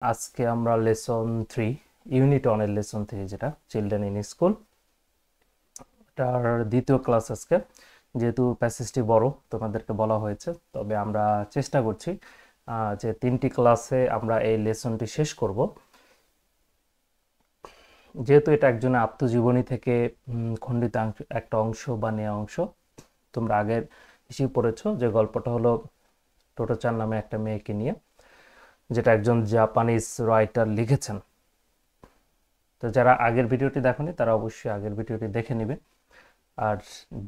আজকে আমরা lesson 3 unit 1 এর লেসন 3 যেটা চিলড্রেন ইন স্কুল এটার দ্বিতীয় ক্লাস আজকে। যেহেতু প্যাসেজটি বড় তোমাদেরকে বলা হয়েছে, তবে আমরা চেষ্টা করছি যে 3টি ক্লাসে আমরা এই লেসনটি শেষ করব। যেহেতু এটা একজনের আত্মজীবনী থেকে খণ্ডিত একটা অংশ বা নেওয়া অংশ। তোমরা আগের হিসেবে পড়েছো যে গল্পটা হলো টোটো-চান নামে একটা মেয়েকে নিয়ে, যেটা একজন জাপানিজ রাইটার লিখেছেন। তো যারা আগের ভিডিওটি দেখোনি তারা অবশ্যই আগের ভিডিওটি দেখে নেবে। আর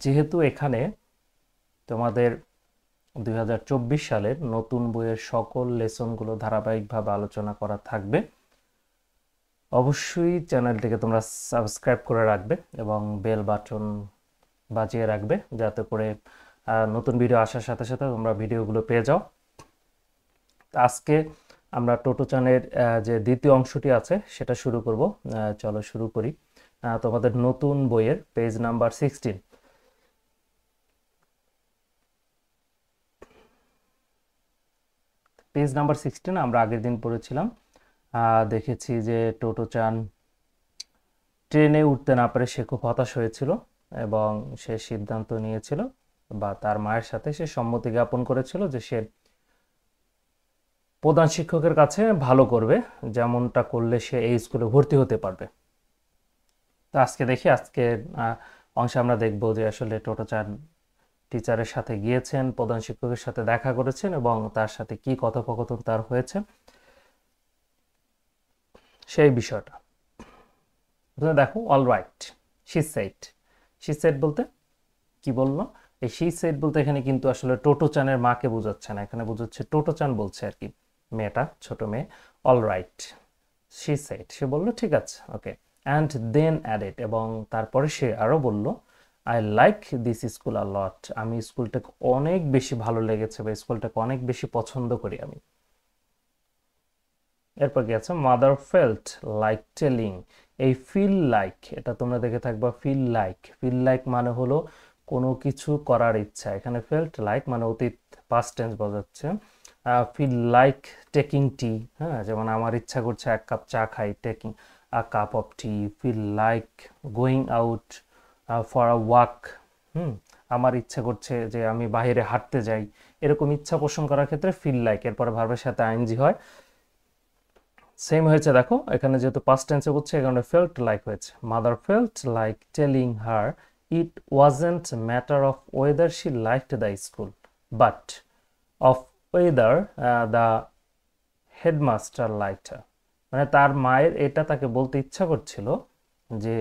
যেহেতু এখানে তোমাদের 2024 সালের নতুন বইয়ের সকল লেসনগুলো ধারাবাহিকভাবে আলোচনা করা থাকবে, অবশ্যই চ্যানেলটিকে তোমরা সাবস্ক্রাইব করে রাখবে এবং বেল বাটন বাজিয়ে রাখবে, যাতে করে নতুন ভিডিও আসার সাথে সাথে তোমরা ভিডিওগুলো পেয়ে যাও। আজকে আমরা টোটো-চানের যে দ্বিতীয় অংশটি আছে সেটা শুরু করব। চলো শুরু করি। তোমাদের নতুন বইয়ের পেজ নাম্বার 16। পেজ নাম্বার 16 আমরা আগের দিন পড়েছিলাম। দেখেছি যে টোটো-চান ট্রেনে উঠতে না পারে সে খুব হতাশ হয়েছিল এবং সে সিদ্ধান্ত নিয়েছিল বা তার মায়ের সাথে সে সম্মতি জ্ঞাপন করেছিল যে সে প্রধান শিক্ষকের কাছে ভালো করবে, যেমনটা করলে সে এই স্কুলে ভর্তি হতে পারবে। তো আজকে দেখি, আজকের অংশে আমরা দেখব যে আসলে টোটো-চান টিচারের সাথে গিয়েছেন, প্রধান শিক্ষকের সাথে দেখা করেছেন এবং তার সাথে কি কথোপকথন তার হয়েছে সেই বিষয়টা। দেখো, all right she said. She said বলতে কি বললো? এই শি সেড বলতে এখানে কিন্তু আসলে টোটো-চানের মাকে বোঝাচ্ছে না, এখানে বোঝাচ্ছে টোটো-চান বলছে আর কি, মেয়েটা, ছোট মেয়ে। অল রাইট শি সেড, সে বললো ঠিক আছে, ওকে। অ্যান্ড দেন অ্যাডেড, এবং তারপরে সে আরও বলল, আই লাইক দিস স্কুল আ লট, আমি স্কুলটাকে অনেক বেশি ভালো লেগেছে বা স্কুলটাকে অনেক বেশি পছন্দ করি আমি। এরপর কি আছে? Mother felt like telling. এই ফিল লাইক, এটা তোমরা দেখে থাকবা, ফিল লাইক। ফিল লাইক মানে হলো কোনো কিছু করার ইচ্ছা, এখানে ফেল্ট লাইক মানে অতীত, পাস্ট টেন্স বোঝাচ্ছে। ফিল লাইক টেকিং টি, হ্যাঁ, যেমন আমার ইচ্ছা করছে এক কাপ চা খাই, taking a cup of tea. Feel like going out for a walk, আমার ইচ্ছা করছে যে আমি বাইরে হাঁটতে যাই, এরকম ইচ্ছা পোষণ করার ক্ষেত্রে ফিল লাইক এরপরে ভার্বের সাথে আইএনজি হয়। সেম হয়েছে, দেখো এখানে যেহেতু পাস্ট টেন্সে হচ্ছে এই কারণে ফেল্ট লাইক হয়েছে। Mother felt like telling her it wasn't matter of whether she liked the school but of whether the headmaster liked her. মানে তার মায়ের এটা তাকে বলতে ইচ্ছা করছিল যে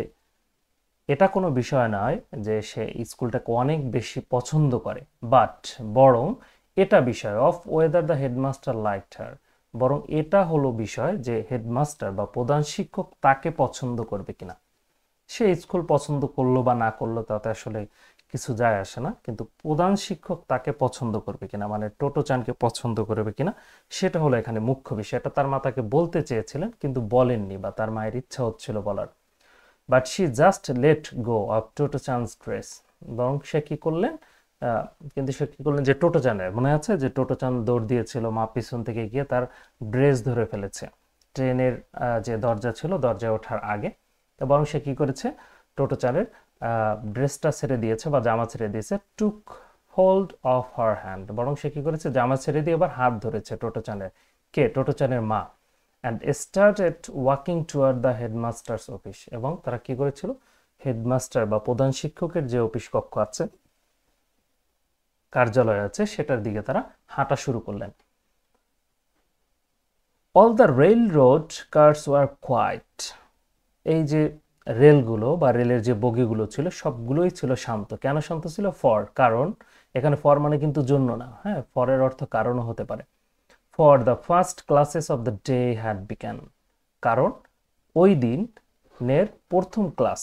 এটা কোনো বিষয় নয় যে সে স্কুলটাকে অনেক বেশি পছন্দ করে, বাট বরং এটা বিষয়, of whether the headmaster liked her, বরং এটা হলো বিষয় যে হেডমাস্টার বা প্রধান শিক্ষক তাকে পছন্দ করবে কিনা। সে স্কুল পছন্দ করলো বা না করলো তাতে আসলে কিছু যায় আসে না, কিন্তু প্রধান শিক্ষক তাকে পছন্দ করবে কিনা, মানে টোটো-চানকে পছন্দ করবে কিনা, সেটা হলো এখানে মুখ্য বিষয়। এটা তার মা তাকে বলতে চেয়েছিলেন কিন্তু বলেননি, বা তার মায়ের ইচ্ছা হচ্ছিল বলার। But she just let go of Totto-chan's dress, বরং সে কি করলেন, কিন্তু সে কি করলেন যে টোটো-চানের, মনে আছে যে টোটো-চান দৌড় দিয়েছিল, মা পিছন থেকে গিয়ে তার ড্রেস ধরে ফেলেছে ট্রেনের যে দরজা ছিল, দরজায় ওঠার আগে। তো বরং সে কি করেছে, টোটো-চানের ড্রেসটা ছেড়ে দিয়েছে বা জামা ছেড়ে দিয়েছে, টুক হোল্ড অফ হার হ্যান্ড, বরং সে কি করেছে, জামা ছেড়ে দিয়ে এবার হাত ধরেছে টোটো-চানের। কে? টোটো-চানের মা। And started walking toward the headmaster's office, এবং তারা কি করেছিল, হেডমাস্টার বা প্রধান শিক্ষকের যে অফিস কক্ষ আছে, কার্যালয় আছে, সেটার দিকে তারা হাঁটা শুরু করলেন। All the railroad cars were quiet, এই যে রেলগুলো বা রেলের যে বগিগুলো ছিল সবগুলোই ছিল শান্ত। কেন শান্ত ছিল? ফর, কারণ, এখানে ফর মানে কিন্তু জন্য না, হ্যাঁ, ফরের অর্থ কারণও হতে পারে। For the first classes of the day had began, কারণ ওই দিনের প্রথম ক্লাস,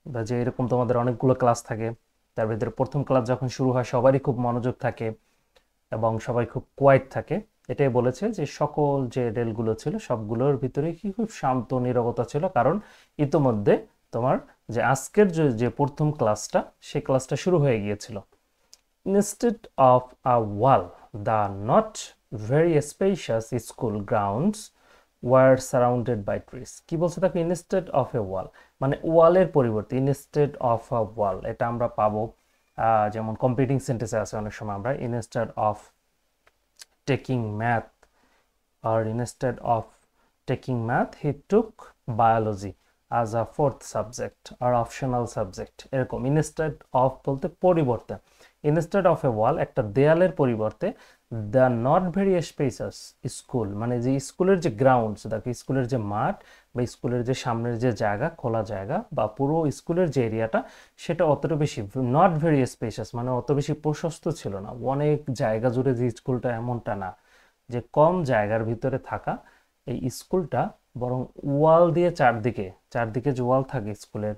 বা যে এরকম তোমাদের অনেকগুলো ক্লাস থাকে, তার ভিতরে প্রথম ক্লাস যখন শুরু হয় সবারই খুব মনোযোগ থাকে এবং সবাই খুব কোয়াইট থাকে। এটাই বলেছে যে সকল যে রেলগুলো ছিল সবগুলোর ভিতরে কি খুব শান্ত নীরবতা ছিল, কারণ ইতোমধ্যে তোমার যে আজকের যে প্রথম ক্লাসটা, সেই ক্লাসটা শুরু হয়ে গিয়েছিল। Instead of a wall, the not very spacious school grounds were surrounded by trees. কি বলছে দেখো, ইনস্টেড অফ এ ওয়াল, মানে ওয়ালের পরিবর্তে ইনস্টেড অফ আ ওয়াল, এটা আমরা পাবো যেমন কম্পিটিং সেন্টেন্সে আছে অনেক সময় আমরা instead of taking math, or instead of taking math he took biology as a fourth subject or optional subject। এরকম instead of বলতে পরিবর্তে, instead of a wall একটা দেয়ালের পরিবর্তে the not very spacious school, মানে যে স্কুলের যে গ্রাউন্ডস, দেখো স্কুলের যে মাঠ বা স্কুলের যে সামনের যে জায়গা, খোলা জায়গা বা পুরো স্কুলের যে এরিয়াটা, সেটা অতটা বেশি নট ভেরি স্পেশাস মানে অত বেশি প্রশস্ত ছিল না, অনেক জায়গা জুড়ে যে স্কুলটা এমনটা না, যে কম জায়গার ভিতরে থাকা এই স্কুলটা, বরং ওয়াল দিয়ে চারদিকে চারদিকে যে ওয়াল থাকে স্কুলের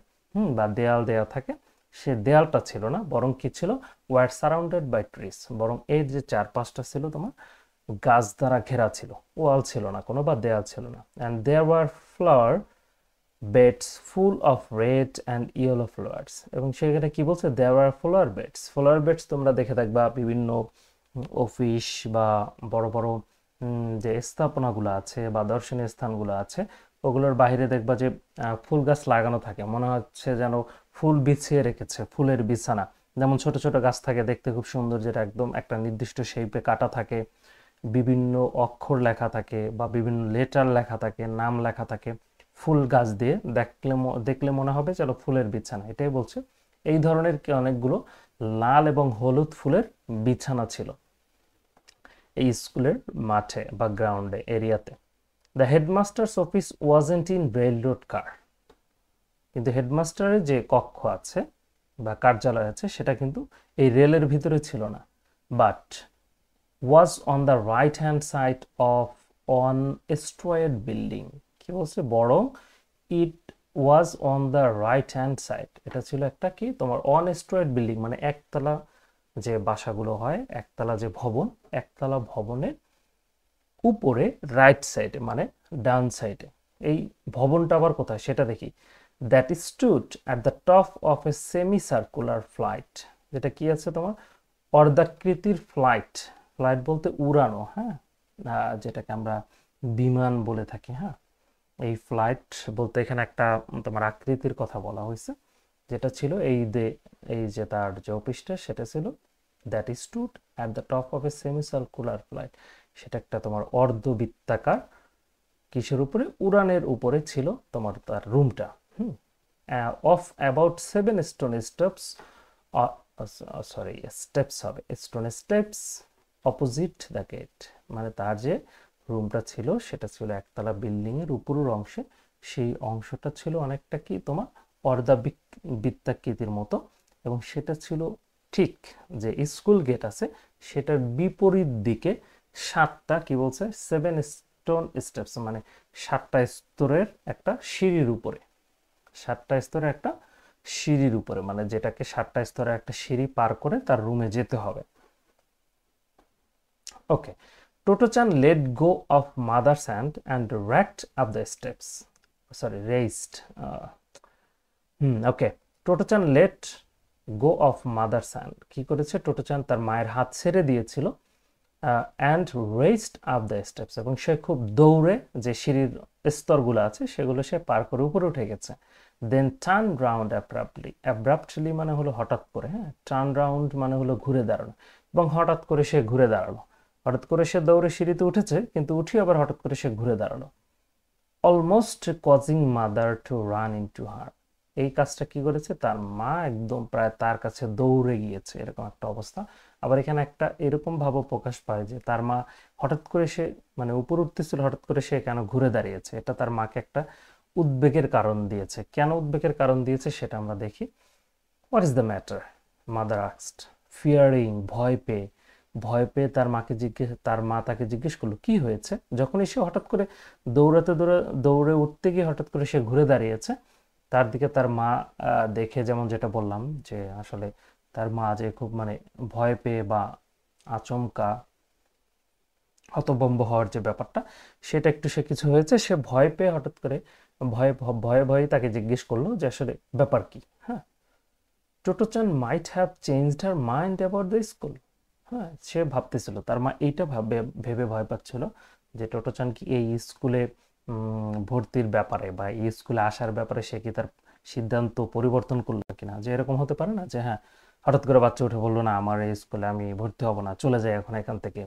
বা দেয়াল দেওয়া থাকে, সে দেয়ালটা ছিল না, বরং কি ছিল, ওয়ার সারাউন্ডেড বাই ট্রিস, বরং এর যে চারপাশটা ছিল তোমার গাছ দ্বারা ঘেরা ছিল, ওয়াল ছিল না কোনো বা দেয়াল ছিল না। And there were flower beds full of red and yellow flowers, এবং সেখানে কি বলছে, দেয়ার ওয়ার ফ্লাওয়ার বেডস তোমরা দেখে থাকবা বিভিন্ন অফিস বা বড় বড় যে স্থাপনাগুলো আছে বা দর্শনীয় স্থানগুলো আছে, ওগুলোর বাইরে দেখবা যে ফুল গাছ লাগানো থাকে, মনে হচ্ছে যেন ফুল বিছিয়ে রেখেছে, ফুলের বিছানা। যেমন ছোট ছোট গাছ থাকে দেখতে খুব সুন্দর, যেটা একদম একটা নির্দিষ্ট শেপে কাটা থাকে, বিভিন্ন অক্ষর লেখা থাকে বা বিভিন্ন লেটার লেখা থাকে, নাম লেখা থাকে, ফুল গাছ দিয়ে দেখলে মনে হবে যেন ফুলের বিছানা, এটাই বলছে। এই ধরনের অনেকগুলো লাল এবং হলুদ ফুলের বিছানা ছিল এই স্কুলের মাঠে বা গ্রাউন্ডে এরিয়াতে। The headmaster's office wasn't in railroad car, কিন্তু হেডমাস্টারের যে কক্ষ আছে বা কার্যালয় আছে সেটা কিন্তু এই রেলের ভিতরে ছিল না, but was on the right hand side of one storied building. কি বলছে, বরং it was on the right hand side, এটা ছিল একটা কি তোমার অন স্ট্রয়েড বিল্ডিং, মানে একতলা যে বাসাগুলো হয়, একতলা যে ভবন, একতলা ভবনের উপরে রাইট সাইডে মানে ডান সাইডে। এই ভবনটা আবার কোথায় সেটা দেখি। That stood at the top of A semi circular flight, যেটা কি আছে তোমার অর্ধাকৃতির ফ্লাইট, ফ্লাইট বলতে উড়ানো, হ্যাঁ, যেটাকে আমরা বিমান বলে থাকি। হ্যাঁ, এই ফ্লাইট বলতে এখানে একটা তোমার আকৃতির কথা বলা হয়েছে, যেটা ছিল এই যে তার যে অফিসটা সেটা ছিল that stood at the top of A semi circular flight, সেটা একটা তোমার অর্ধবৃত্তাকার কিসের উপরে, উড়ানের উপরে ছিল তোমার তার রুমটা। Of about 7 stone steps, sorry steps হবে, stone steps opposite the gate, মানে তার যে রুমটা ছিল সেটা ছিল একতলা বিল্ডিং এর উপরের অংশে, সেই অংশটা ছিল অনেকটা কি তোমার বৃত্তাকৃতির মতো, এবং সেটা ছিল ঠিক যে স্কুল গেট আছে সেটার বিপরীত দিকে 7টা কি বলছে 7 স্টোন স্টেপস, মানে 7টা স্তরের একটা সিঁড়ির উপরে, 7টা স্তরের একটা সিঁড়ির উপরে, মানে যেটাকে 7টা স্তরের একটা সিঁড়ি পার করে তার রুমে যেতে হবে। ওকে, Toto-chan let go of mother's hand and racked up the steps. Sorry, raised. Okay. Toto-chan let go of mother's hand. কি করেছে, টোটোচান তার মায়ের হাত ছেড়ে দিয়েছিল, and raised up the steps, এবং সে খুব দৌড়ে যে সিঁড়ির স্তরগুলো আছে সেগুলো সে পার করে উপরে উঠে গেছে। Then turn round abruptly মানে হলো হঠাৎ করে, হ্যাঁ, turn round মানে হলো ঘুরে দাঁড়ানো, এবং হঠাৎ করে সে ঘুরে দাঁড়ালো, হঠাৎ করে সে দৌড়ে সিঁড়িতে উঠেছে কিন্তু উঠে আবার হঠাৎ করে সে ঘুরে দাঁড়ালো। Almost causing mother to run into her, এই কাজটা কি করেছে, তার মা একদম প্রায় তার কাছে দৌড়ে গিয়েছে, এরকম একটা অবস্থা। আবার এখানে একটা এরকম ভাব প্রকাশ পায় যে তার মা হঠাৎ করে সে মানে উপর উঠতেছিল, হঠাৎ করে সে কেন ঘুরে দাঁড়িয়েছে, এটা তার মাকে একটা উদ্বেগের কারণ দিয়েছে। কেন উদ্বেগের কারণ দিয়েছে সেটা আমরা দেখি। What is the matter, mother asked, fearing, ভয় পেয়ে তার মা তাকে জিজ্ঞেস করলো কি হয়েছে। যখনই সে হঠাৎ করে দৌড়ে উঠতে গিয়ে হঠাৎ করে সে ঘুরে দাঁড়িয়েছে, তার দিকে তার মা দেখে, যেমন যেটা বললাম যে আসলে তার মা যে খুব মানে ভয় পেয়ে বা আচমকা হতভম্ব হওয়ার যে ব্যাপারটা, সেটা একটু সে কিছু হয়েছে, সে ভয় পেয়ে হঠাৎ করে ভয়ে তাকে জিজ্ঞেস করলো যে আসলে ব্যাপার কি। হ্যাঁ, টোটোচান might have changed her mind about the school. হ্যাঁ, সে ভাবতেছিল, তার মা এইটা ভেবে ভয় পাচ্ছিল যে টোটোচান কি এই স্কুলে ভর্তির ব্যাপারে বা এই স্কুলে আসার ব্যাপারে সে কি তার সিদ্ধান্ত পরিবর্তন করলো কিনা। যে এরকম হতে পারে না যে হ্যাঁ হঠাৎ করে বাচ্চা উঠে বললো না আমার এই স্কুলে আমি ভর্তি হব না, চলে যাই এখন এখান থেকে।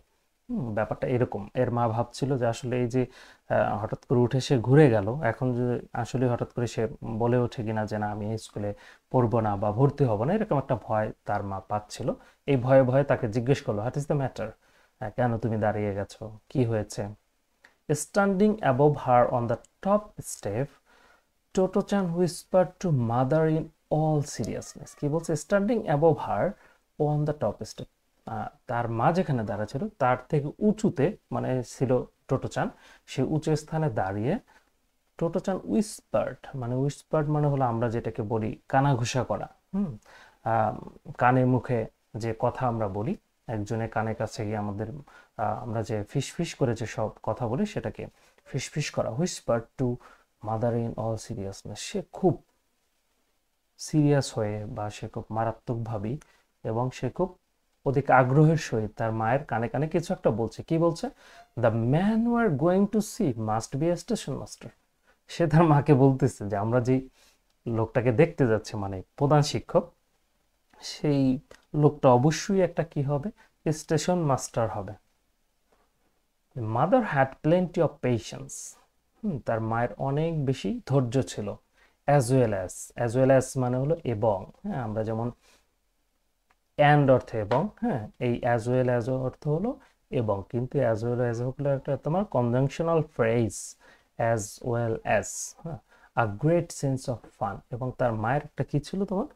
ব্যাপারটা এরকম। এর মা ভাবছিল যে আসলে এই যে হঠাৎ করে উঠে সে ঘুরে গেল, এখন যে আসলে হঠাৎ করে সে বলে ওঠে কিনা যে না আমি এই স্কুলে পড়বো না বা ভর্তি হব না, এরকম একটা ভয় তার মা পাচ্ছিল। এই ভয়ে ভয়ে তাকে জিজ্ঞেস করলো, হোয়াট ইজ দ্য ম্যাটার, কেন তুমি দাঁড়িয়ে গেছো, কি হয়েছে। Standing above her on the top step, টোটোচান Whisper to mother in all seriousness. কি বলছে, standing above her on the top step, তার মা যেখানে দাঁড়া ছিল তার থেকে উঁচুতে মানে ছিল টোটোচান, সে উঁচু স্থানে দাঁড়িয়ে টোটোচান উইসপার্ট, মানে উইসপার্ট মানে হলো আমরা যেটাকে বলি কানাঘুষা করা। কানে মুখে যে কথা আমরা বলি, একজনের কানের কাছে গিয়ে আমাদের আমরা যে ফিসফিস করে যে সব কথা বলি সেটাকে ফিসফিস করা। Whisper to mother in all seriousness, সে খুব সিরিয়াস হয়ে বা সে খুব মারাত্মকভাবে এবং সে খুব অধিক আগ্রহের সহিত তার মায়ের কানে কানে কিছু একটা বলছে। কি বলছে, the man you are going to see must be a station master. সে তার মাকে বলতেছে যে আমরা যে লোকটাকে দেখতে যাচ্ছি মানে প্রধান শিক্ষক, সেই লোকটা অবশ্যই একটা কি হবে, স্টেশন মাস্টার হবে। Mother had plenty of patience, তার মায়ের অনেক বেশি ধৈর্য ছিল। অ্যাজ ওয়েল অ্যাজ মানে হলো এবং, হ্যাঁ আমরা যেমন অ্যান্ড অর্থে এবং, হ্যাঁ এই অ্যাজ ওয়েল অ্যাজ অর্থ হলো এবং, কিন্তু অ্যাজ ওয়েল অ্যাজ হলো একটা তোমার conjunctional phrase, as well as, হ্যাঁ a great sense of fun. এবং তার মায়ের একটা কি ছিল তোমার,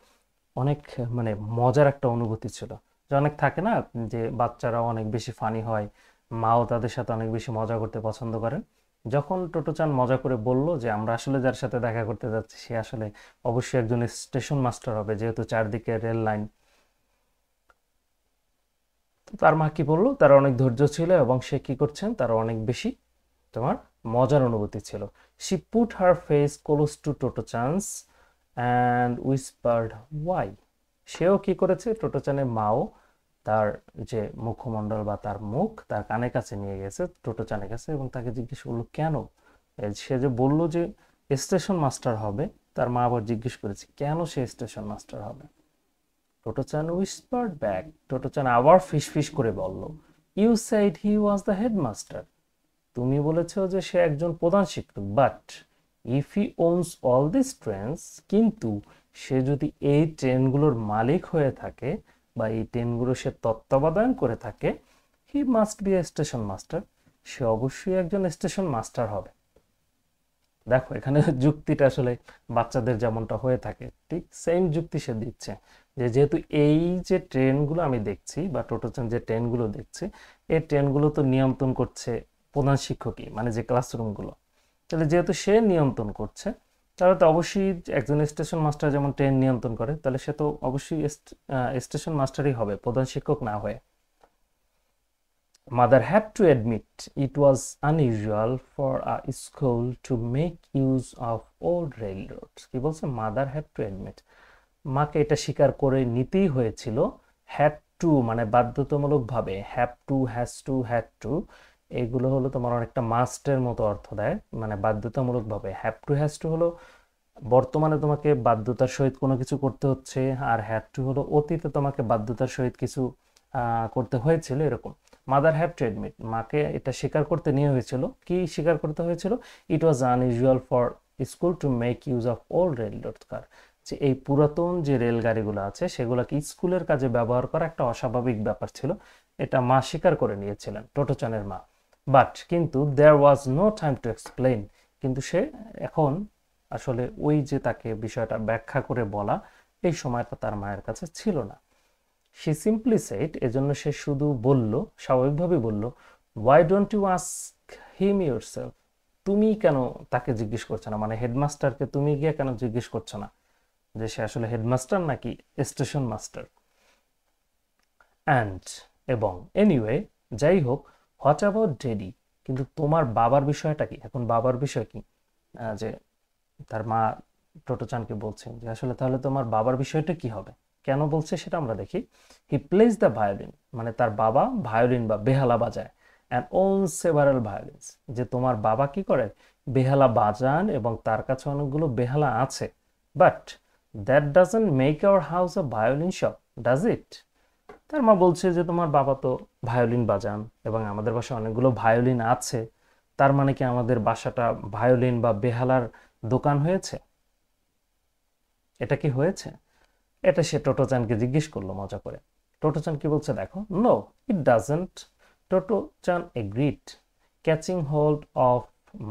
অনেক মানে মজার একটা অনুভূতি ছিল। যে অনেক থাকে না যে বাচ্চারা অনেক বেশি ফানি হয়, মাও তাদের সাথে অনেক বেশি মজা করতে পছন্দ করেন। যখন টোটোচান মজা করে বলল যে আমরা আসলে যার সাথে দেখা করতে যাচ্ছি সে আসলে অবশ্যই একজন স্টেশন মাস্টার হবে, যেহেতু চারদিকে রেল লাইন। তো তার মা কি বললো, তার অনেক ধৈর্য ছিল এবং সে কি করছেন, তার অনেক বেশি তোমার মজার অনুভূতি ছিল। She put her face close to Totto-chan's and whispered why. সেও কি করেছে, টোটোচানের মাও তার যে মুখমণ্ডল বা তার মুখ তার কানের কাছে নিয়ে গেছে টোটোচানের কাছে এবং তাকে জিজ্ঞেস করলো কেন। সে যে বলল যে স্টেশন মাস্টার হবে, তার মা আবার জিজ্ঞেস করেছে কেন সে স্টেশন মাস্টার হবে। টোটোচান উইসপার্ড ব্যাক, টোটোচান আবার ফিসফিস করে বলল, you said he was the headmaster, তুমি বলেছো যে সে একজন প্রধান শিক্ষক, but if he owns all this trains, কিন্তু সে যদি এই ট্রেনগুলোর মালিক হয়ে থাকে বা এই ট্রেনগুলো সে তত্ত্বাবধান করে থাকে, he must be a station master, সে অবশ্যই একজন স্টেশন মাস্টার হবে। দেখো এখানে যুক্তিটা আসলে বাচ্চাদের যেমনটা হয়ে থাকে ঠিক সেম যুক্তি সে দিচ্ছে, যে যেহেতু এই যে ট্রেনগুলো আমি দেখছি বা টোটোচান যে ট্রেনগুলো দেখছি, এই ট্রেনগুলো তো নিয়ন্ত্রণ করছে প্রধান শিক্ষকই, মানে যে ক্লাসরুমগুলো। তাহলে যেহেতু সে নিয়ন্ত্রণ করছে, তাহলে তো অবশ্যই একজন স্টেশন মাস্টার যেমন ট্রেন নিয়ন্ত্রণ করে, তাহলে সে তো অবশ্যই স্টেশন মাস্টারই হবে, প্রধান শিক্ষক না হয়ে। Mother had to admit it was unusual for a school to make use of old railroads. কি বলছে, মাদার হ্যাড টু অ্যাডমিট, মাকে এটা স্বীকার করে নিতেই হয়েছিল। হ্যাড টু মানে বাধ্যতামূলকভাবে, have to, has to, had to, এগুলো হলো তোমার অনেকটা মাস্টের মতো অর্থ দেয়, মানে বাধ্যতামূলকভাবে। হ্যাভ টু হ্যাজ টু হলো বর্তমানে তোমাকে বাধ্যতার সহিত কোনো কিছু করতে হচ্ছে, আর হ্যাড টু হলো অতীতে তোমাকে বাধ্যতার সহিত কিছু করতে হয়েছিল, এরকম। মাদার হ্যাভ টু অ্যাডমিট, মাকে এটা স্বীকার করতে নিয়ে হয়েছিল। কি স্বীকার করতে হয়েছিল, it was unusual for school to make use of old railroad car, যে এই পুরাতন যে রেলগাড়িগুলো আছে সেগুলোকে স্কুলের কাজে ব্যবহার করা একটা অস্বাভাবিক ব্যাপার ছিল, এটা মা স্বীকার করে নিয়েছিলেন, টোটোচানের মা। বাট কিন্তু there was no time to explain, কিন্তু সে এখন আসলে ওই যে তাকে বিষয়টা ব্যাখ্যা করে বলা, এই সময়টা তার মায়ের কাছে ছিল না। সে সিম্পলি সেড, এজন্য সে শুধু বলল, স্বাভাবিকভাবে বলল, why don't you ask him yourself, তুমি কেন তাকে জিজ্ঞেস করছো না, মানে হেডমাস্টারকে তুমি গিয়ে কেন জিজ্ঞেস করছো না যে সে আসলে হেডমাস্টার নাকি স্টেশন মাস্টার। অ্যান্ড এবং এনিওয়ে, যাই হোক, হোয়াট অ্যাবাউট ড্যাডি, কিন্তু তোমার বাবার বিষয়টা কি, এখন বাবার বিষয় কি, যে তার মা টোটোচানকে বলছেন যে আসলে তাহলে তোমার বাবার বিষয়টা কি হবে, কেন বলছে সেটা আমরা দেখি। হি প্লেজ দ্য ভায়োলিন, মানে তার বাবা ভায়োলিন বা বেহালা বাজায়, অ্যান্ড ওন সেভারাল ভায়োলিনস, যে তোমার বাবা কি করে, বেহালা বাজান এবং তার কাছে অনেকগুলো বেহালা আছে, but that doesn't make our house a violin shop, does it? তার মা বলছে যে তোমার বাবা তো ভায়োলিন বাজান এবং আমাদের বাসায় অনেকগুলো ভায়োলিন আছে, তার মানে কি আমাদের বাসাটা ভায়োলিন বা বেহালার দোকান হয়েছে? এটা কি হয়েছে? এটা সে টোটোচানকে জিজ্ঞেস করলো মজা করে। টোটোচান কি বলছে দেখো, no it doesn't. Totto-chan agreed, catching hold of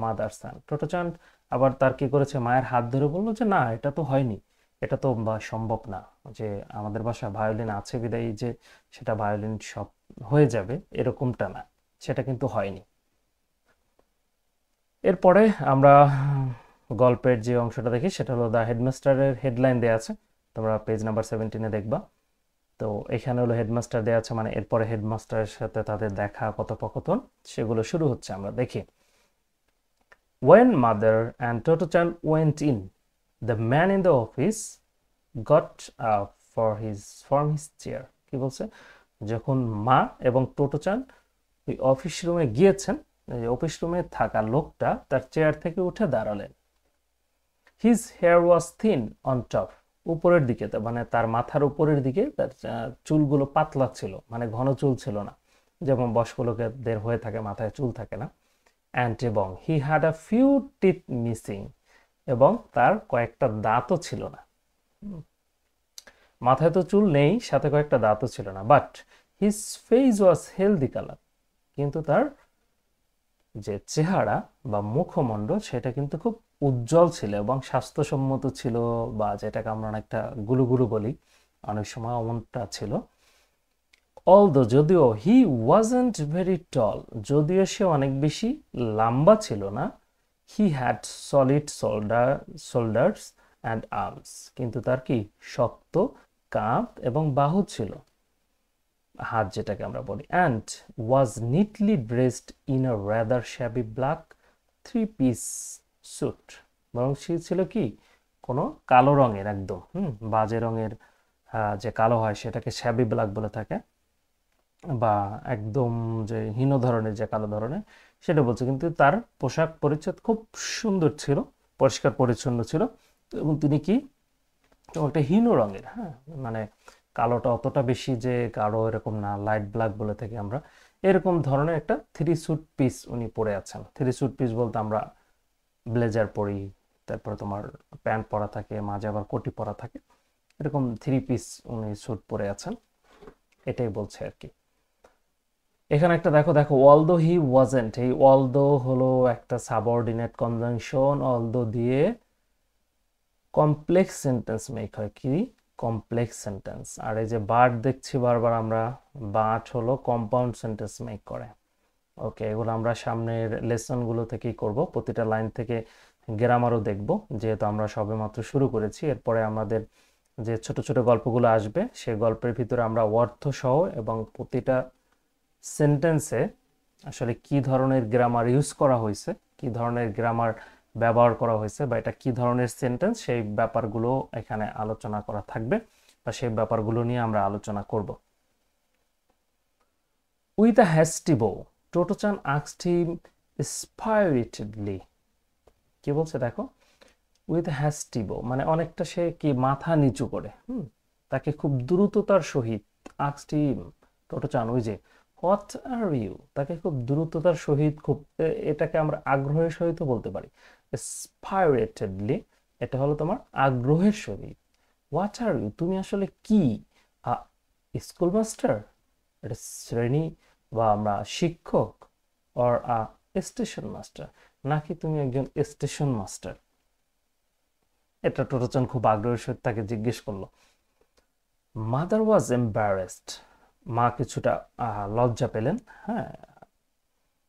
mother son. Totto-chan আবার তার কি করেছে, মায়ের হাত ধরে বললো যে না, এটা তো হয়নি, এটা তো সম্ভব না যে আমাদের বাসায় ভায়োলিন আছে বিদায়ী যে সেটা ভায়োলিন সব হয়ে যাবে, এরকমটা না, সেটা কিন্তু হয়নি। এরপরে আমরা গল্পের যে অংশটা দেখি সেটা হলো দ্য হেডমাস্টারের হেডলাইন দেওয়া আছে, তোমরা পেজ নাম্বার 17-এ দেখবা। তো এখানে হলো হেডমাস্টার দেওয়া আছে, মানে এরপরে হেডমাস্টারের সাথে তাদের দেখা কথোপকথন সেগুলো শুরু হচ্ছে, আমরা দেখি। When mother and Toto-chan went in, the man in the office got up from his chair. কি বলছে, যখন মা এবং টোটোচান ওই অফিস রুমে গিয়েছেন, অফিস রুমে থাকা লোকটা তার চেয়ার থেকে উঠে দাঁড়ালেন। His hair was thin on top, উপরের দিকে, মানে তার মাথার উপরের দিকে তার চুলগুলো পাতলা ছিল, মানে ঘন চুল ছিল না, যেমন বয়স্ক লোকেদের হয়ে থাকে, মাথায় চুল থাকে না। অ্যান্ড এবং he had a few teeth missing, এবং তার কয়েকটা দাঁতও ছিল না। মাথায় তো চুল নেই, সাথে কয়েকটা দাঁতও ছিল না। But his face was healthy colour, কিন্তু তার যে চেহারা বা মুখমণ্ডল সেটা কিন্তু খুব উজ্জ্বল ছিল এবং স্বাস্থ্যসম্মত ছিল, বা যেটাকে আমরা অনেকটা গুলুগুলু বলি, অনেক সময় অমনটা ছিল। অলদো, যদিও হি ওয়াজন্ট ভেরি টল, যদিও সে অনেক বেশি লম্বা ছিল না। He had solid shoulders and arms, কিন্তু তার কি শক্ত কাঁধ এবং বাহু ছিল, হাত যেটাকে আমরা বলি। And was neatly dressed in a rather shabby black 3-piece suit, বরং সে ছিল কি কোনো কালো রঙের, একদম বাজে রঙের, যে কালো হয় সেটাকে শ্যাবি ব্ল্যাক বলে থাকে, বা একদম যে হীন ধরনের, যে কালো ধরনের, সেটা বলছে। কিন্তু তার পোশাক পরিচ্ছদ খুব সুন্দর ছিল, পরিষ্কার পরিচ্ছন্ন ছিল, এবং তিনি কি একটা হীন রঙের, মানে কালোটা অতটা বেশি যে গাঢ় এরকম না, লাইট ব্ল্যাক বলে থাকি আমরা, এরকম ধরনের একটা 3-suit পিস উনি পরে আছেন। 3-suit পিস বলতে আমরা ব্লেজার পরি, তারপরে তোমার প্যান্ট পরা থাকে, মাঝে আবার কোটি পরা থাকে, এরকম 3 পিস উনি স্যুট পরে আছেন, এটাই বলছে আর কি। এখানে একটা দেখো দেখো অলদো হি ওয়াজেন্ট, এই অলদো হলো একটা সাবঅর্ডিনেট কনজাংশন, অলদো দিয়ে কমপ্লেক্স সেন্টেন্স মেক হয়। কি কমপ্লেক্স সেন্টেন্স। আর এই যে বাট দেখছি বারবার আমরা, বাট হলো কম্পাউন্ড সেন্টেন্স মেক করে। ওকে, এগুলো আমরা সামনের লেসনগুলো থেকেই করব, প্রতিটা লাইন থেকে গ্রামারও দেখব, যেহেতু আমরা সবেমাত্র শুরু করেছি। এরপরে আমাদের যে ছোট ছোট গল্পগুলো আসবে, সেই গল্পের ভিতরে আমরা অর্থ সহ এবং প্রতিটা সেন্টেন্সে আসলে কি ধরনের গ্রামার ইউজ করা হয়েছে, কি ধরনের গ্রামার ব্যবহার করা হয়েছে, বা এটা কি ধরনের সেন্টেন্স, সেই ব্যাপারগুলো এখানে আলোচনা করা থাকবে, বা সেই ব্যাপারগুলো নিয়ে আমরা আলোচনা করব। উইথ আ হ্যাস্টি বো, টোটোচান আস্কড হিম স্পাইরিটেডলি। কি বলছে দেখো, উইথ হ্যাস্টি বো মানে অনেকটা সে কি মাথা নিচু করে, তাকে খুব দ্রুততার সহিত, আস্কড হিম, টোটোচান ওই যে হোয়াট আর ইউ, তাকে খুব দ্রুততার সহিত, খুব এটাকে আমরা আগ্রহের সহিত বলতে পারি। স্পাইরেটেডলি, এটা হলো তোমার আগ্রহের সহিত। হোয়াট আর ইউ, তুমি আসলে কি? স্কুল মাস্টার, এটা শ্রেণী বা আমরা শিক্ষক, অর স্টেশন মাস্টার, নাকি তুমি একজন স্টেশন মাস্টার? এটা টোটোচান খুব আগ্রহের সহিত তাকে জিজ্ঞেস করলো। মাদার ওয়াজ এম্বারেসড, মা কিছুটা লজ্জা পেলেন,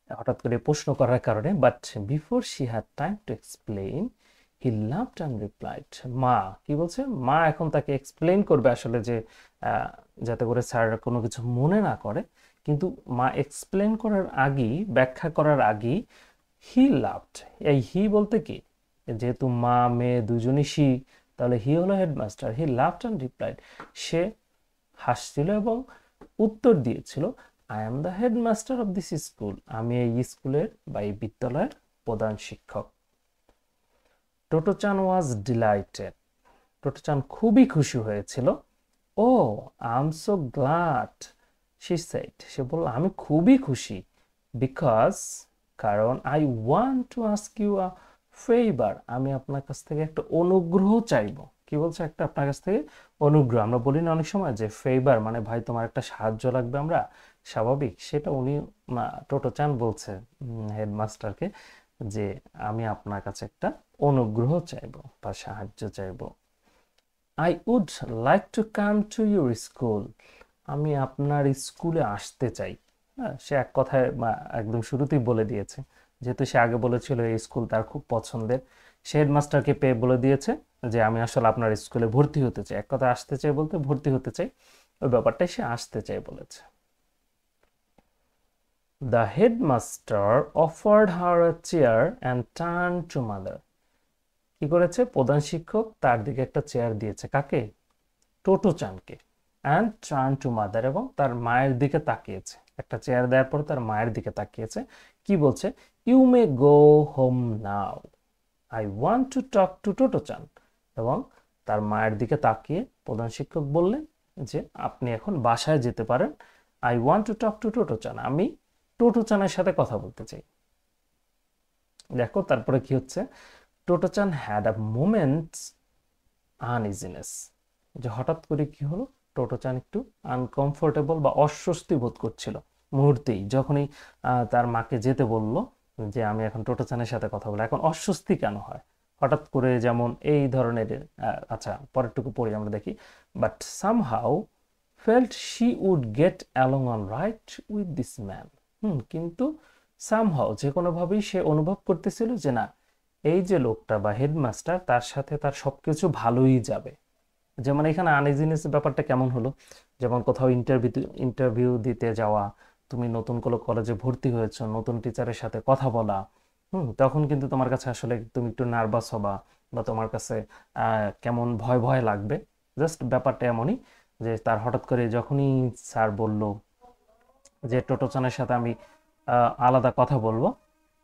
হঠাৎ করে প্রশ্ন করার কারণে। But before she had time to explain he loved and replied. মা কি বলছে, মা এখন তাকে এক্সপ্লেইন করবে আসলে, যে যাতে করে স্যার কোনো কিছু মনে না করে, কিন্তু মা এক্সপ্লেইন করার আগেই, ব্যাখ্যা করার আগেই, হি লাভড, এই হি বলতে কি, যেহেতু মা মেয়ে দুজনই সি, তাহলে হি হলো headmaster. He loved and replied, সে হাসছিল এবং উত্তর দিয়েছিল, I am the headmaster of this school, আমি এই স্কুলের বা এই বিদ্যালয়ের প্রধান শিক্ষক। টোটোচান ওয়াজ ডিলাইটেড, টোটোচান খুবই খুশি হয়েছিল। Oh I am so glad she said, সে বলল আমি খুবই খুশি, বিকজ কারণ I want to ask you a favour, আমি আপনার কাছ থেকে একটা অনুগ্রহ চাইবো। কি বলছে, একটা আপনার কাছ থেকে অনুগ্রহ। আমরা বলি না অনেক সময় যে ফেভার মানে ভাই তোমার একটা সাহায্য লাগবে, আমরা স্বাভাবিক, সেটা উনি টোটোচান বলছে হেডমাস্টারকে যে আমি আপনার কাছে একটা অনুগ্রহ চাইবো বা সাহায্য চাইবো। I would like to come to your school, আমি আপনার স্কুলে আসতে চাই। হ্যাঁ, সে এক কথায় একদম শুরুতেই বলে দিয়েছে, যেহেতু সে আগে বলেছিল এই স্কুল তার খুব পছন্দের, সে হেডমাস্টারকে পেয়ে বলে দিয়েছে যে আমি আসলে আপনার স্কুলে ভর্তি হতে চাই। এক কথা আসতে চাই বলতে ভর্তি হতে চাই, ওই ব্যাপারটাই সে আসতে চাই বলেছে। The headmaster offered her a chair and turn to mother, কি করেছে, প্রধান শিক্ষক তার দিকে একটা চেয়ার দিয়েছে, কাকে, টোটোচানকে, অ্যান্ড টার্ন টু মাদার, এবং তার মায়ের দিকে তাকিয়েছে। একটা চেয়ার দেওয়ার পর তার মায়ের দিকে তাকিয়েছে, কি বলছে, you may go home now, I want to talk to Totto-chan, এবং তার মায়ের দিকে তাকিয়ে প্রধান শিক্ষক বললেন যে আপনি এখন বাসায় যেতে পারেন, I want to talk to টোটোচান, আমি টোটোচানের সাথে কথা বলতে চাই। দেখো তারপরে কি হচ্ছে, টোটোচান হ্যাড আ মোমেন্টস আনইজিনেস, যে হঠাৎ করে কি হলো, টোটোচান একটু আনকমফোর্টেবল বা অস্বস্তি বোধ করছিল মুহূর্তেই, যখনই তার মাকে যেতে বলল যে আমি এখন টোটোচানের সাথে কথা বলবো। এখন অস্বস্তি কেন হয় হঠাৎ করে, যেমন এই ধরনের, আচ্ছা পরেরটুকু পড়ি আমরা দেখি, but somehow felt she would get along all right with this man, কিন্তু সামহাউ যে কোনোভাবেই সে অনুভব করতেছিল যে না, এই যে লোকটা বা হেডমাস্টার, তার সাথে তার সবকিছু ভালোই যাবে। যেমন এখানে আনইজিনেস ব্যাপারটা কেমন হলো, যেমন কোথাও ইন্টারভিউ দিতে যাওয়া, তুমি নতুন কোনো কলেজে ভর্তি হয়েছো, নতুন টিচারের সাথে কথা বলা, তখন কিন্তু তোমার কাছে আসলে তুমি একটু নার্ভাস হবা বা তোমার কাছে কেমন ভয় ভয় লাগবে। জাস্ট ব্যাপারটা এমনই যে তার হঠাৎ করে যখনই স্যার বলল যে টোটোচানের সাথে আমি আলাদা কথা বলবো,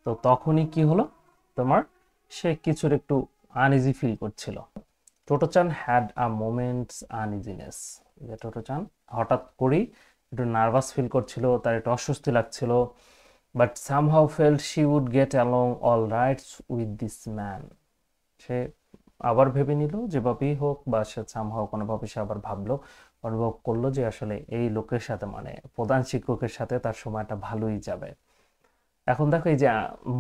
তো তখনই কি হলো তোমার, সে কিছুর একটু আনইজি ফিল করছিল। টোটোচান হ্যাড আ মোমেন্টস আনইজিনেস, যে টোটোচান হঠাৎ করেই একটু নার্ভাস ফিল করছিল, তার একটু অস্বস্তি লাগছিল। But somehow felt she would get along all rights with this man, সে আবার ভেবে নিল যেভাবেই হোক, বা সে সামহাউ কোনোভাবে সে আবার ভাবলো, অনুভব করলো যে আসলে এই লোকের সাথে মানে প্রধান শিক্ষকের সাথে তার সময়টা ভালোই যাবে। এখন দেখো এই যে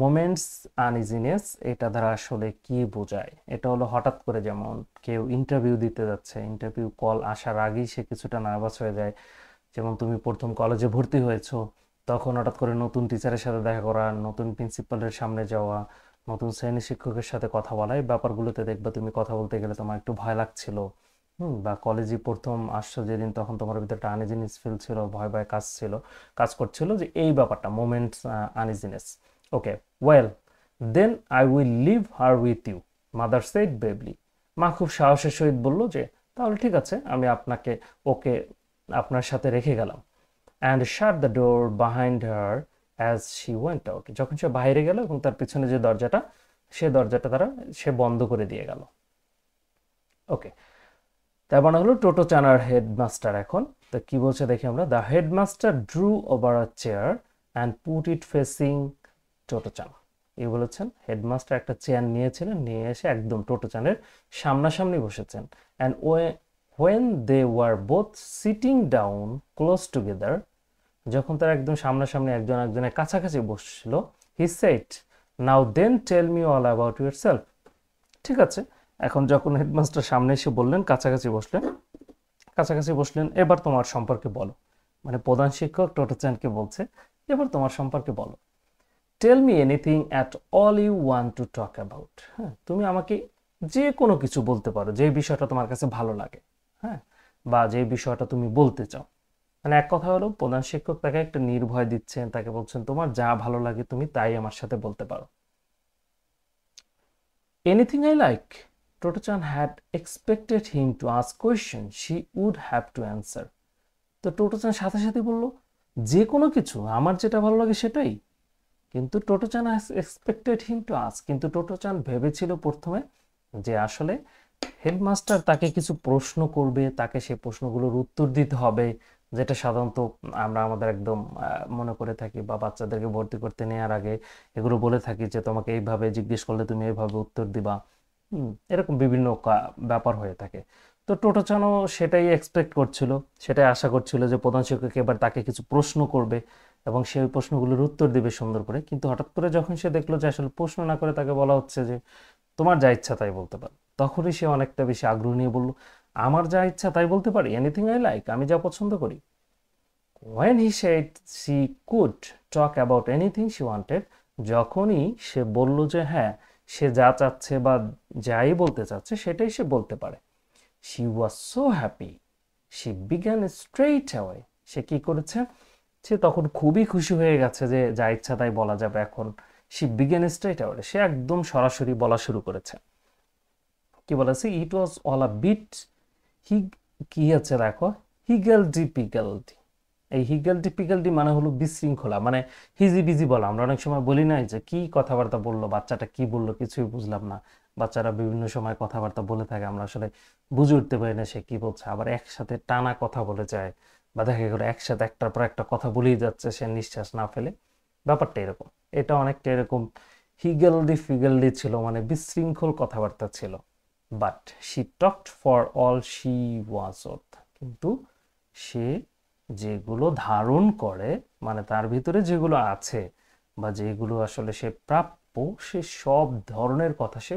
মোমেন্টস আনইজিনেস, এটা দ্বারা আসলে কি বোঝায়, এটা হলো হঠাৎ করে, যেমন কেউ ইন্টারভিউ দিতে যাচ্ছে, ইন্টারভিউ কল আসার আগেই সে কিছুটা নার্ভাস হয়ে যায়। যেমন তুমি প্রথম কলেজে ভর্তি হয়েছো, তখন হঠাৎ করে নতুন টিচারের সাথে দেখা করা, নতুন প্রিন্সিপালের সামনে যাওয়া, নতুন শ্রেণী শিক্ষকের সাথে কথা বলা, এই ব্যাপারগুলোতে দেখবা তুমি কথা বলতে গেলে তোমার একটু ভয় লাগছিল। বা কলেজে প্রথম আসছো যেদিন, তখন তোমার ভিতরে একটা আনইজিনেস ফিল ছিল, ভয় ভয় কাজ করছিল, যে এই ব্যাপারটা moments uneasiness. Okay, well then I will leave her with you, mother said bravely, মা খুব সাহসের সহিত বলল যে তাহলে ঠিক আছে, আমি ওকে আপনার সাথে রেখে গেলাম। And shut the door behind her as she went out, যখন সে বাইরে গেল এবং তার পিছনে যে দরজাটা, সে দরজাটা সে বন্ধ করে দিয়ে গেল। ওকে, তার মানে হলো টোটোচানার হেডমাস্টার। এখন তো কি বলছে দেখি আমরা, the headmaster drew over a chair and put it facing Totto-chan, এই বলেছেন হেডমাস্টার একটা চেয়ার নিয়েছিলেন, নিয়ে এসে একদম টোটোচানের সামনাসামনি বসেছেন। And when they were both sitting down close together, যখন তারা একদম সামনাসামনি একজন একজনের কাছাকাছি বসছিল, he said, now then tell me all about yourself, ঠিক আছে, এখন যখন হেডমাস্টার সামনে এসে বললেন, কাছাকাছি বসলেন, এবার তোমার সম্পর্কে বলো, মানে প্রধান শিক্ষক টোটোচানকে বলছে এবার তোমার সম্পর্কে বলো। Tell me anything at all you want to talk about, হ্যাঁ, তুমি আমাকে যে কোনো কিছু বলতে পারো, যে বিষয়টা তোমার কাছে ভালো লাগে, হ্যাঁ, বা যে বিষয়টা তুমি বলতে চাও। মানে এক কথা হলো প্রধান শিক্ষক তাকে একটা নির্ভয় দিচ্ছেন, তাকে বলছেন তোমার যা ভালো লাগে তুমি তাই আমার সাথে বলতে পারো। Anything I like, Totto-chan had expected him to ask question she would have to answer, তো টোটোচান সাথে সাথে বলল যে কোনো কিছু, আমার যেটা ভালো লাগে সেটাই, কিন্তু টোটোচান এক্সপেক্টেড হিম টু আস্ক, কিন্তু টোটোচান ভেবেছিল প্রথমে যে আসলে হেডমাস্টার তাকে কিছু প্রশ্ন করবে, তাকে সেই প্রশ্নগুলোর উত্তর দিতে হবে, যেটা সাধারণত আমরা আমাদের একদম মনে করে থাকি বা বাচ্চাদেরকে ভর্তি করতে নেওয়ার আগে এগুলো বলে থাকি যে তোমাকে এইভাবে জিজ্ঞেস করলে তুমি এইভাবে উত্তর দিবা। এরকম বিভিন্ন ব্যাপার হয়ে থাকে। তো টোটোচানও সেটাই এক্সপেক্ট করছিল, সেটাই আশা করছিল যে প্রধান শিক্ষক এবার তাকে কিছু প্রশ্ন করবে এবং সে ওই প্রশ্নগুলোর উত্তর দিবে সুন্দর করে। কিন্তু হঠাৎ করে যখন সে দেখলো যে আসলে প্রশ্ন না করে তাকে বলা হচ্ছে যে তোমার যা ইচ্ছা তাই বলতে পারো, তখনই সে অনেকটা বেশি আগ্রহ নিয়ে বলল, আমার যা ইচ্ছা তাই বলতে পারি, এনিথিং আই লাইক, আমি যা পছন্দ করি। When he said she could talk about anything she wanted, যখনই সে বলল যে হ্যাঁ সে যা চাচ্ছে বা যাই বলতে চাচ্ছে সেটাই সে বলতে পারে, she was so happy she began straight away, সে কি করেছে, সে তখন খুবই খুশি হয়ে গেছে যে যা ইচ্ছা তাই বলা যাবে এখন। she began straight away, সে একদম সরাসরি বলা শুরু করেছে। কি বলেছে, ইট ওয়াজ অল আ বিট হি, কি আছে দেখো, হিগেলডি পিগেলডি। এই হিগেলডি পিগেলডি মানে হলো বিশৃঙ্খলা, মানে হিজি বিজি বলা। আমরা অনেক সময় বলি না যে কি কথাবার্তা বললো বাচ্চাটা, কি বললো কিছুই বুঝলাম না। বাচ্চারা বিভিন্ন সময় কথাবার্তা বলে থাকে, আমরা আসলে বুঝে উঠতে পারি না সে কি বলছে, আবার একসাথে টানা কথা বলে যায় বা দেখা গেলো একসাথে একটার পর একটা কথা বলেই যাচ্ছে সে নিঃশ্বাস না ফেলে, ব্যাপারটা এরকম। এটা অনেকটা এরকম হিগেলডি ফিগেলডি ছিল, মানে বিশৃঙ্খল কথাবার্তা ছিল। But she talked for all she was worth, কিন্তু সে যেগুলো ধারণ করে, মানে তার ভিতরে যেগুলো আছে বা যেগুলো আসলে সে প্রাপ্য, সে সব ধরনের কথা সে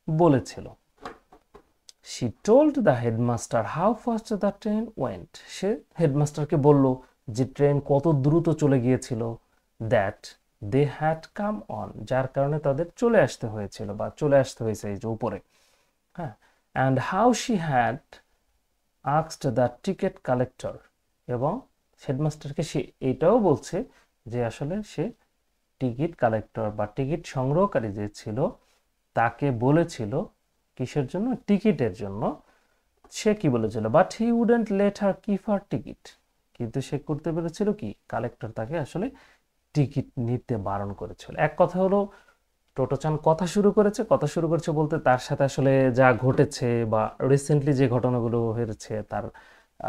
বলেছিল। She told the headmaster how fast the train went, সে হেডমাস্টারকে বলল যে ট্রেন কত দ্রুত চলে গিয়েছিল, that they had come on, যার কারণে তাদের চলে আসতে হয়েছিল বা চলে আসতে হয়েছে এই যে উপরে। হ্যাঁ, and how she had asked the ticket collector, এবং হেডমাস্টারকে সে এটাও বলছে যে আসলে সে টিকিট কালেক্টর বা টিকিট সংগ্রহকারী যে ছিল তাকে বলেছিল কিসের জন্য, টিকিটের জন্য। সে কি বলেছিল, but he wouldn't let her keep her ticket, কিন্তু সে করতে পেরেছিল কি, কালেক্টর তাকে আসলে টিকিট নিতে বারণ করেছিল। এক কথা হলো টোটোচান কথা শুরু করেছে, কথা শুরু করেছে বলতে তার সাথে আসলে যা ঘটেছে বা রিসেন্টলি যে ঘটনাগুলো হয়েছে তার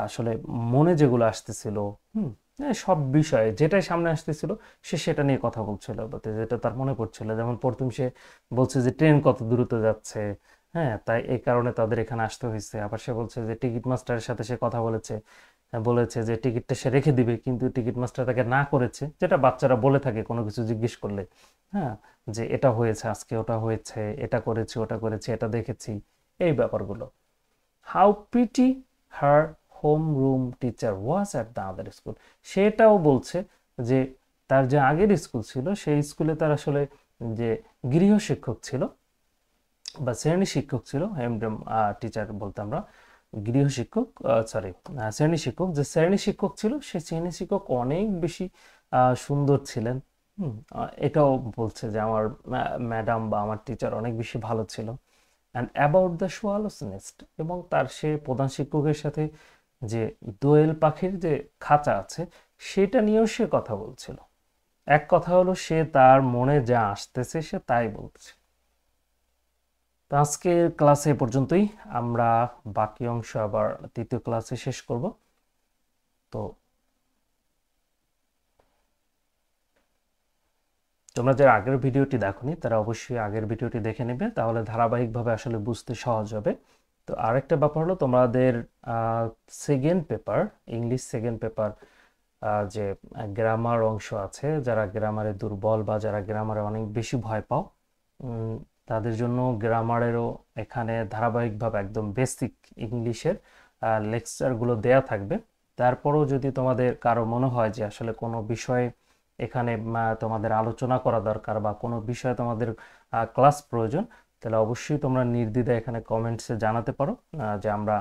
আসলে মনে যেগুলো আসতেছিল, সব বিষয়ে যেটাই সামনে আসতেছিল সে সেটা নিয়ে কথা বলছিল, যেটা তার মনে পড়ছিল। যেমন প্রথম সে বলছে যে ট্রেন কত দ্রুত যাচ্ছে, হ্যাঁ তাই এই কারণে তাদের এখানে আসতে হয়েছে। আবার সে বলছে যে টিকিট মাস্টারের সাথে সে কথা বলেছে, বলেছে যে টিকিটটা সে রেখে দিবে, কিন্তু টিকিট মাস্টার তাকে না করেছে, যেটা বাচ্চারা বলে থাকে কোনো কিছু জিজ্ঞেস করলে। হ্যাঁ, যে এটা হয়েছে আজকে, ওটা হয়েছে, এটা করেছি, ওটা করেছি, এটা দেখেছি, এই ব্যাপারগুলো। How pretty her home room teacher was at the other school, সেটাও বলছে যে তার যে আগের স্কুল ছিল সেই স্কুলে তার আসলে যে গৃহ শিক্ষক ছিল বা শ্রেণী শিক্ষক ছিল, হেমড্রম টিচার বলতে আমরা, গৃহ শিক্ষক সরি শ্রেণী শিক্ষক, যে শ্রেণী শিক্ষক ছিল সেই শ্রেণী শিক্ষক অনেক বেশি সুন্দর ছিলেন। এটাও বলছে যে আমার ম্যাডাম বা আমার টিচার অনেক বেশি ভালো ছিল। অ্যান্ড অ্যাবাউট দ্য সোয়ালোস নেস্ট, এবং তার সে প্রধান শিক্ষকের সাথে যে দোয়েল পাখির যে খাঁচা আছে সেটা নিয়েও সে কথা বলছিল। এক কথা হলো সে তার মনে যা আসতেছে সে তাই বলছে। তো আজকের ক্লাসে এ পর্যন্তই, আমরা বাকি অংশ আবার তৃতীয় ক্লাসে শেষ করব। তো তোমরা যারা আগের ভিডিওটি দেখোনি তারা অবশ্যই আগের ভিডিওটি দেখে নেবে, তাহলে ধারাবাহিকভাবে আসলে বুঝতে সহজ হবে। তো আরেকটা ব্যাপার হলো তোমাদের second paper, English second paper, যে গ্রামার অংশ আছে, যারা গ্রামারে দুর্বল বা যারা গ্রামারে অনেক বেশি ভয় পাও, তাদের জন্য গ্রামারেরও এখানে ধারাবাহিকভাবে একদম বেসিক ইংলিশের লেকচারগুলো দেয়া থাকবে। তারপরেও যদি তোমাদের কারো মনে হয় যে আসলে কোনো বিষয়ে এখানে তোমাদের আলোচনা করা দরকার বা কোনো বিষয়ে তোমাদের ক্লাস প্রয়োজন, তাহলে অবশ্যই তোমরা নির্দ্বিধায় এখানে কমেন্টসে জানাতে পারো যে আমরা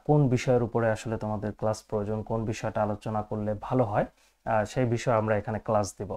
কোন বিষয়ের উপরে আসলে তোমাদের ক্লাস প্রয়োজন, কোন বিষয়টা আলোচনা করলে ভালো হয়, সেই বিষয়ে আমরা এখানে ক্লাস দেব।